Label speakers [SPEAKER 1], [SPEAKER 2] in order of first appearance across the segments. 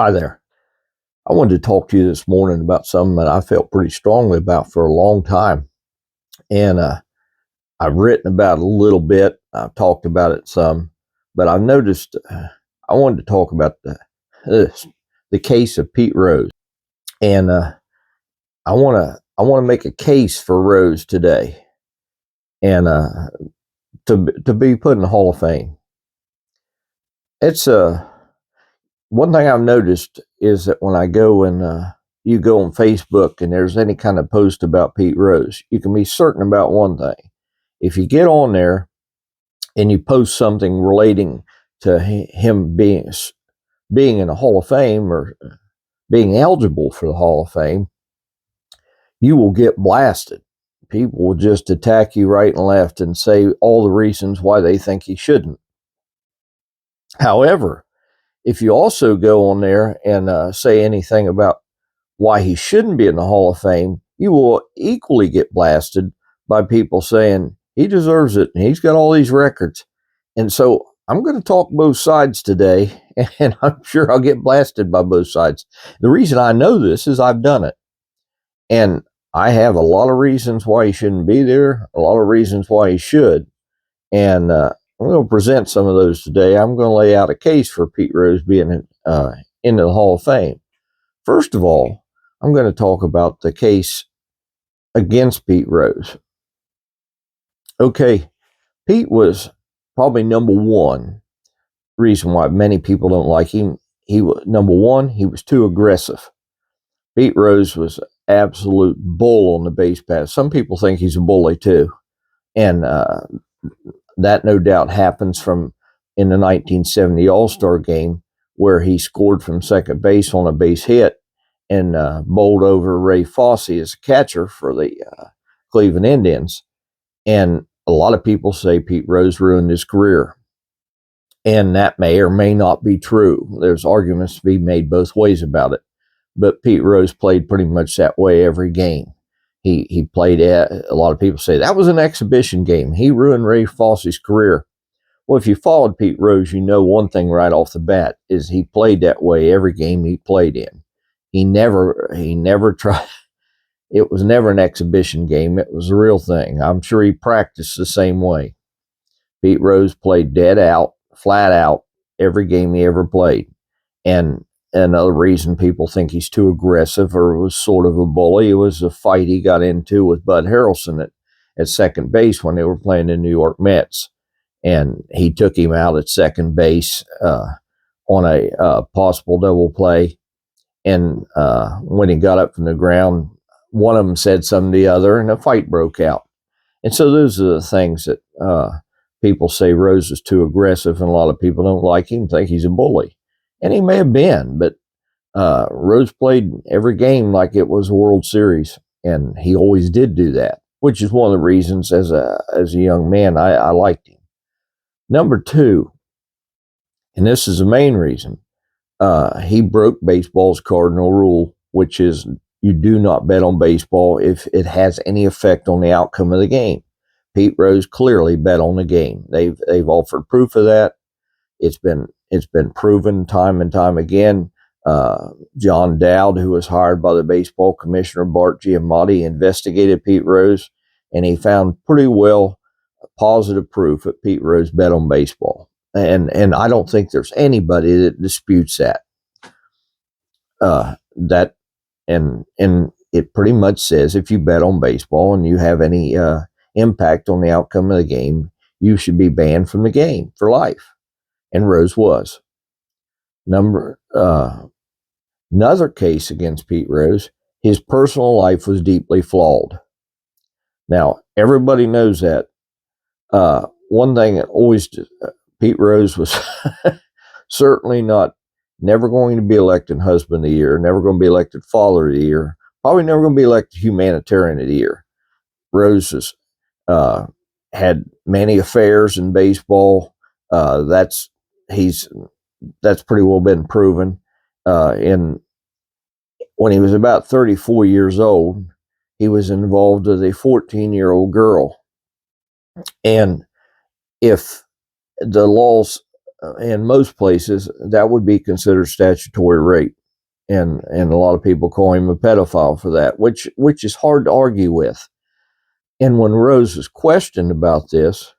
[SPEAKER 1] Hi there. I wanted to talk to you this morning about something that I felt pretty strongly about for a long time. And I've written about it a little bit. I've talked about it some, but I've noticed I wanted to talk about the case of Pete Rose. And I want to make a case for Rose today and to be put in the Hall of Fame. It's one thing I've noticed is that when I go and you go on Facebook and there's any kind of post about Pete Rose, you can be certain about one thing. If you get on there and you post something relating to him being in the Hall of Fame or being eligible for the Hall of Fame, you will get blasted. People will just attack you right and left and say all the reasons why they think he shouldn't. However, if you also go on there and say anything about why he shouldn't be in the Hall of Fame, you will equally get blasted by people saying he deserves it and he's got all these records. And so I'm going to talk both sides today, and I'm sure I'll get blasted by both sides. The reason I know this is I've done it. And I have a lot of reasons why he shouldn't be there, a lot of reasons why he should. And I'm going to present some of those today. I'm going to lay out a case for Pete Rose being into the Hall of Fame. First of all, I'm going to talk about the case against Pete Rose. Okay, Pete was probably number one reason why many people don't like him. He was number one, he was too aggressive. Pete Rose was an absolute bull on the base paths. Some people think he's a bully too. And that no doubt happens from in the 1970 All-Star game where he scored from second base on a base hit and bowled over Ray Fosse as a catcher for the Cleveland Indians. And a lot of people say Pete Rose ruined his career. And that may or may not be true. There's arguments to be made both ways about it. But Pete Rose played pretty much that way every game. He played a lot of people say that was an exhibition game. He ruined Ray Fosse's career. Well, if you followed Pete Rose, you know one thing right off the bat is he played that way every game he played in. He never tried. It was never an exhibition game. It was a real thing. I'm sure he practiced the same way. Pete Rose played dead out, flat out, every game he ever played. And another reason people think he's too aggressive or was sort of a bully, it was a fight he got into with Bud Harrelson at second base when they were playing the New York Mets. And he took him out at second base on a possible double play. And when he got up from the ground, one of them said something to the other, and a fight broke out. And so those are the things that people say Rose is too aggressive, and a lot of people don't like him, think he's a bully. And he may have been, but Rose played every game like it was a World Series, and he always did do that, which is one of the reasons as a young man I liked him. Number two, and this is the main reason, he broke baseball's cardinal rule, which is you do not bet on baseball if it has any effect on the outcome of the game. Pete Rose clearly bet on the game. They've offered proof of that. It's been proven time and time again. John Dowd, who was hired by the baseball commissioner Bart Giamatti, investigated Pete Rose, and he found pretty well positive proof that Pete Rose bet on baseball. And I don't think there's anybody that disputes that. And it pretty much says if you bet on baseball and you have any impact on the outcome of the game, you should be banned from the game for life. And Rose was. Another case against Pete Rose, his personal life was deeply flawed. Now, everybody knows that. One thing that always, Pete Rose was certainly never going to be elected husband of the year, never going to be elected father of the year, probably never going to be elected humanitarian of the year. Rose has had many affairs in baseball. That's pretty well been proven. When he was about 34 years old, he was involved with a 14-year-old girl. And if the laws in most places, that would be considered statutory rape. And a lot of people call him a pedophile for that, which is hard to argue with. And when Rose was questioned about this,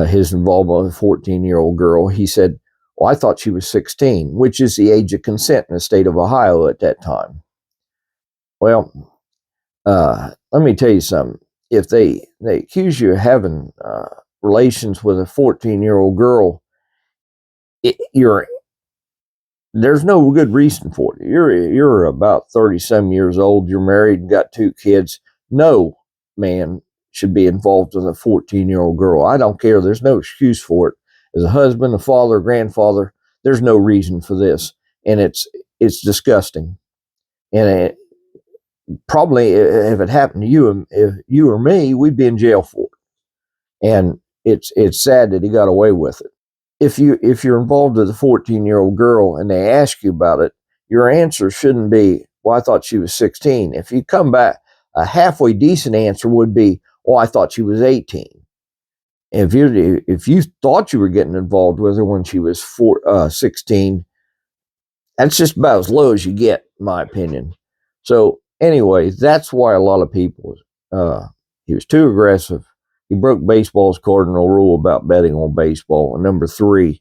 [SPEAKER 1] his involvement with a 14-year-old girl, he said, well, I thought she was 16, which is the age of consent in the state of Ohio at that time. Well, let me tell you something. If they accuse you of having relations with a 14-year-old girl, there's no good reason for it. You're about 30-some years old. You're married and got 2 kids. No man should be involved with a 14-year-old girl. I don't care. There's no excuse for it. As a husband, a father, a grandfather, there's no reason for this, and it's disgusting. And probably if it happened to you, if you or me, we'd be in jail for it. And it's sad that he got away with it. If you're involved with a 14-year-old girl and they ask you about it, your answer shouldn't be, well, I thought she was 16. If you come back, a halfway decent answer would be, well, I thought she was 18. If you thought you were getting involved with her when she was 16, that's just about as low as you get, in my opinion. So anyway, that's why a lot of people, he was too aggressive. He broke baseball's cardinal rule about betting on baseball. And number 3,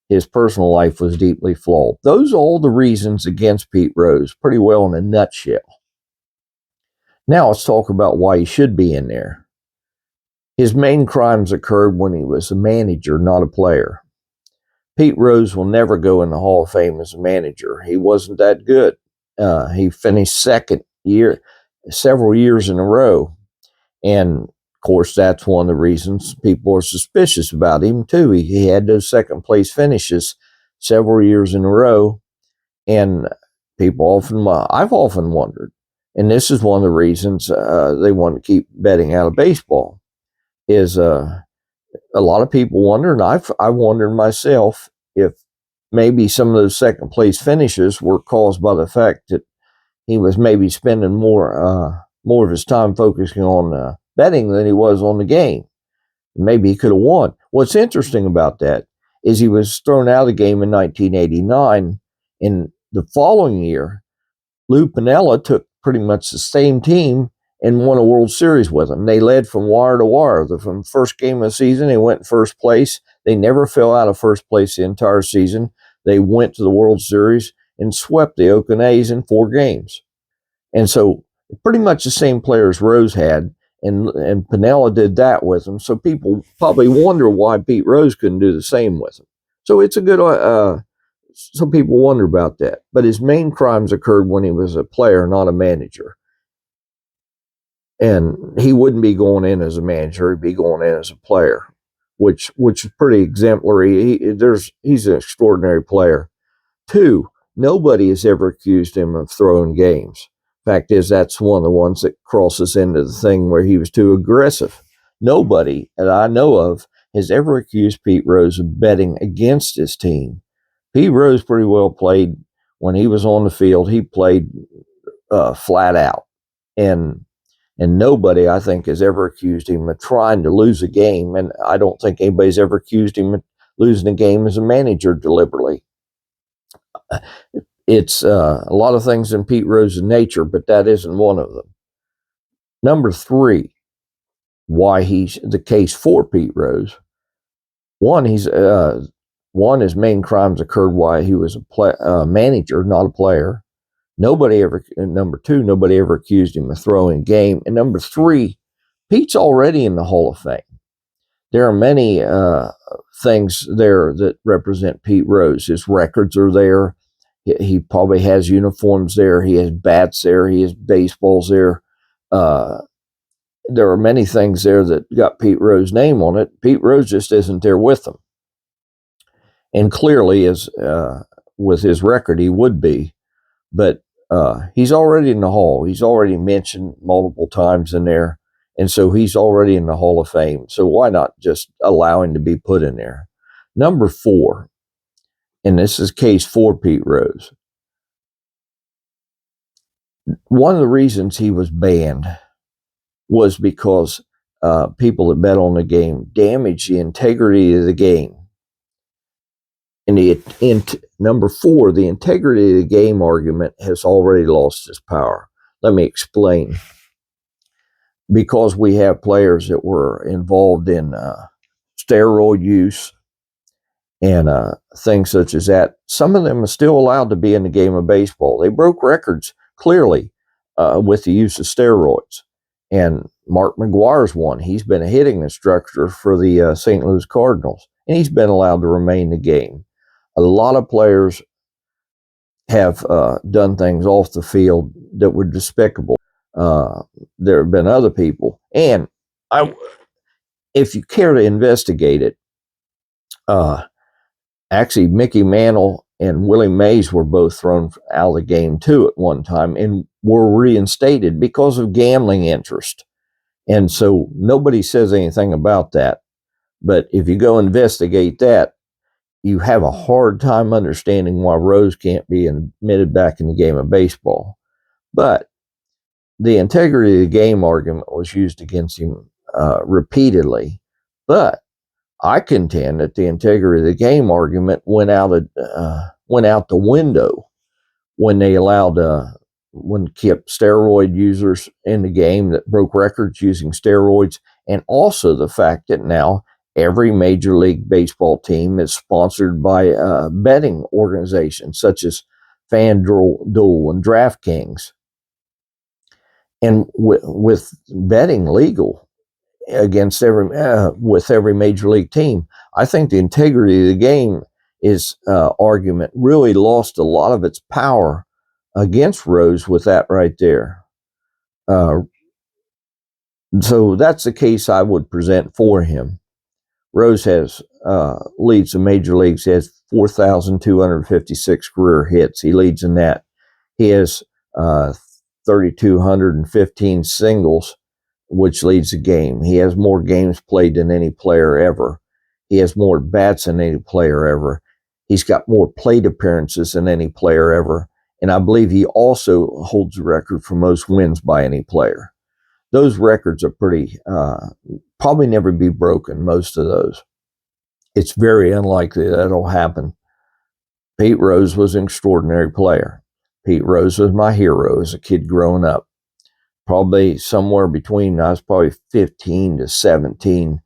[SPEAKER 1] his personal life was deeply flawed. Those are all the reasons against Pete Rose, pretty well in a nutshell. Now let's talk about why he should be in there. His main crimes occurred when he was a manager, not a player. Pete Rose will never go in the Hall of Fame as a manager. He wasn't that good. He finished second several years in a row. And, of course, that's one of the reasons people are suspicious about him, too. He had those second-place finishes several years in a row. And I've often wondered, and this is one of the reasons they want to keep betting out of baseball, is a lot of people wonder, and I wondered myself, if maybe some of those second place finishes were caused by the fact that he was maybe spending more of his time focusing on betting than he was on the game. Maybe he could have won. What's interesting about that is he was thrown out of the game in 1989. In the following year, Lou Piniella took pretty much the same team and won a World Series with them. They led from wire to wire. From the first game of the season, they went first place. They never fell out of first place the entire season. They went to the World Series and swept the Oakland A's in 4 games. And so pretty much the same players Rose had, and Piniella did that with them. So people probably wonder why Pete Rose couldn't do the same with them. So it's a good, so people wonder about that. But his main crimes occurred when he was a player, not a manager. And he wouldn't be going in as a manager; he'd be going in as a player, which is pretty exemplary. He's an extraordinary player. 2, nobody has ever accused him of throwing games. Fact is, that's one of the ones that crosses into the thing where he was too aggressive. Nobody that I know of has ever accused Pete Rose of betting against his team. Pete Rose pretty well played when he was on the field. He played flat out, and nobody, I think, has ever accused him of trying to lose a game. And I don't think anybody's ever accused him of losing a game as a manager deliberately. It's a lot of things in Pete Rose's nature, but that isn't one of them. Number 3, why he's the case for Pete Rose. One, his main crimes occurred while he was a manager, not a player. Number 2, nobody ever accused him of throwing a game. And number 3, Pete's already in the Hall of Fame. There are many things there that represent Pete Rose. His records are there. He probably has uniforms there. He has bats there. He has baseballs there. There are many things there that got Pete Rose's name on it. Pete Rose just isn't there with them. And clearly, with his record, he would be. But he's already in the Hall. He's already mentioned multiple times in there. And so he's already in the Hall of Fame. So why not just allow him to be put in there? Number 4, and this is case for Pete Rose. One of the reasons he was banned was because people that bet on the game damaged the integrity of the game. Number 4, the integrity of the game argument has already lost its power. Let me explain. Because we have players that were involved in steroid use and things such as that, some of them are still allowed to be in the game of baseball. They broke records clearly with the use of steroids. And Mark McGwire's one. He's been a hitting instructor for the St. Louis Cardinals, and he's been allowed to remain in the game. A lot of players have done things off the field that were despicable. There have been other people, and if you care to investigate it, actually Mickey Mantle and Willie Mays were both thrown out of the game too at one time and were reinstated because of gambling interest. And so nobody says anything about that. But if you go investigate that, you have a hard time understanding why Rose can't be admitted back in the game of baseball. But the integrity of the game argument was used against him repeatedly. But I contend that the integrity of the game argument went out the window when they allowed when kept steroid users in the game that broke records using steroids, and also the fact that now every Major League Baseball team is sponsored by betting organizations such as FanDuel and DraftKings. And with betting legal against with every Major League team, I think the integrity of the game argument really lost a lot of its power against Rose with that right there. So that's the case I would present for him. Rose leads the major leagues. He has 4,256 career hits. He leads in that. He has 3,215 singles, which leads the game. He has more games played than any player ever. He has more bats than any player ever. He's got more plate appearances than any player ever. And I believe he also holds the record for most wins by any player. Those records are pretty, probably never be broken, most of those. It's very unlikely that'll happen. Pete Rose was an extraordinary player. Pete Rose was my hero as a kid growing up. Probably somewhere between, I was probably 15 to 17.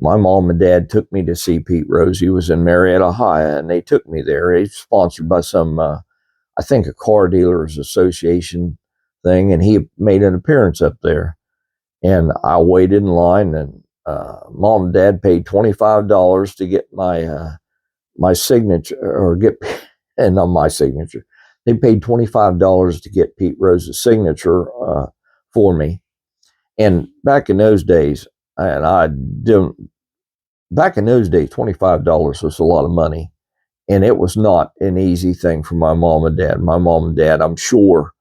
[SPEAKER 1] My mom and dad took me to see Pete Rose. He was in Marietta High, and they took me there. He's sponsored by some, I think, a car dealers association thing, and he made an appearance up there. And I waited in line, and mom and dad paid $25 to get my signature, or and not my signature. They paid $25 to get Pete Rose's signature for me. And back in those days, $25 was a lot of money, and it was not an easy thing for my mom and dad. My mom and dad, I'm sure,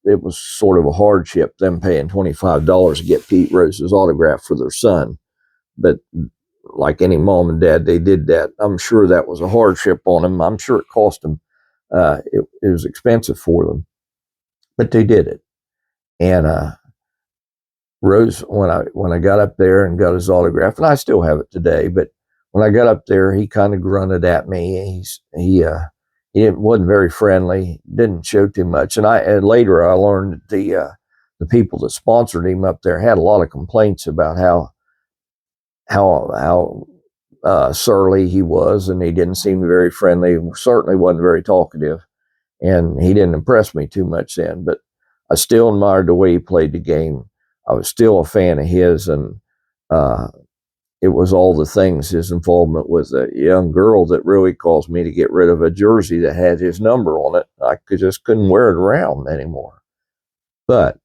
[SPEAKER 1] it was sort of a hardship, them paying $25 to get Pete Rose's autograph for their son. But like any mom and dad, they did that. I'm sure that was a hardship on them. I'm sure it cost them. It was expensive for them, but they did it. And Rose, when I got up there and got his autograph, and I still have it today, but when I got up there, he kind of grunted at me. He wasn't very friendly, didn't show too much. And later I learned that the people that sponsored him up there had a lot of complaints about how surly he was, and he didn't seem very friendly. Certainly wasn't very talkative, and he didn't impress me too much then. But I still admired the way he played the game. I was still a fan of his, and it was all the things, his involvement with a young girl, that really caused me to get rid of a jersey that had his number on it. I just couldn't wear it around anymore. But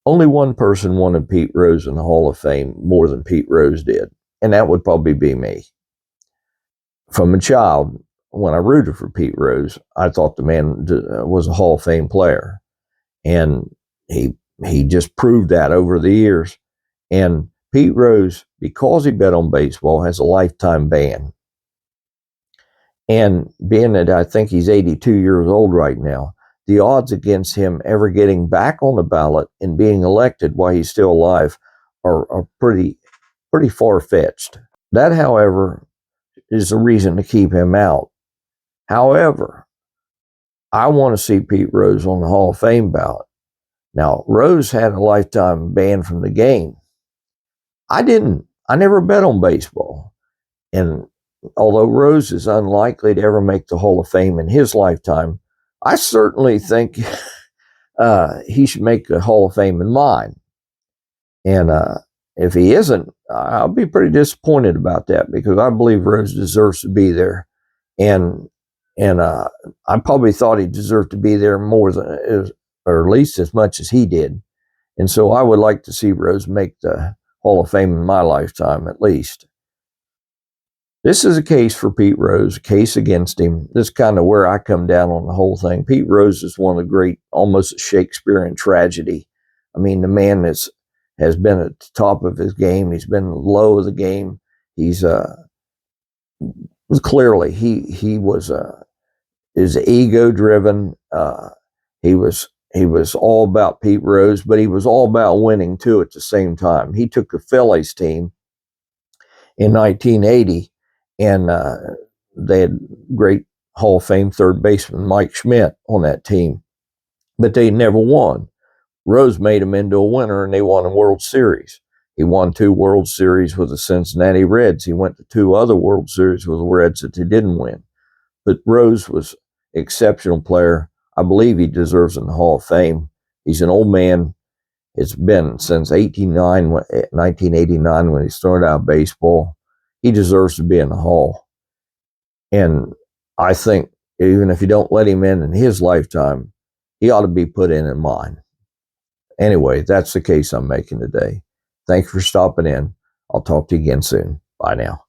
[SPEAKER 1] only one person wanted Pete Rose in the Hall of Fame more than Pete Rose did, and that would probably be me. From a child, when I rooted for Pete Rose, I thought the man was a Hall of Fame player, and he just proved that over the years. And Pete Rose, because he bet on baseball, has a lifetime ban. And being that I think he's 82 years old right now, the odds against him ever getting back on the ballot and being elected while he's still alive are pretty far-fetched. That, however, is a reason to keep him out. However, I want to see Pete Rose on the Hall of Fame ballot. Now, Rose had a lifetime ban from the game. I didn't. I never bet on baseball. And although Rose is unlikely to ever make the Hall of Fame in his lifetime, I certainly think he should make the Hall of Fame in mine. And if he isn't, I'll be pretty disappointed about that, because I believe Rose deserves to be there. And I probably thought he deserved to be there more than, or at least as much as he did. And so I would like to see Rose make the Hall of Fame in my lifetime, at least. This is a case for Pete Rose, a case against him. This is kind of where I come down on the whole thing. Pete Rose is one of the great, almost a Shakespearean tragedy. I mean, the man has been at the top of his game. He's been low of the game. He's clearly he was is ego driven. He was all about Pete Rose, but he was all about winning too at the same time. He took the Phillies team in 1980, and they had great Hall of Fame third baseman Mike Schmidt on that team, but they never won. Rose made him into a winner, and they won a World Series. He won 2 World Series with the Cincinnati Reds. He went to 2 other World Series with the Reds that they didn't win. But Rose was an exceptional player. I believe he deserves in the Hall of Fame. He's an old man. It's been since 1989 when he started out baseball. He deserves to be in the Hall. And I think even if you don't let him in his lifetime, he ought to be put in mine. Anyway, that's the case I'm making today. Thanks for stopping in. I'll talk to you again soon. Bye now.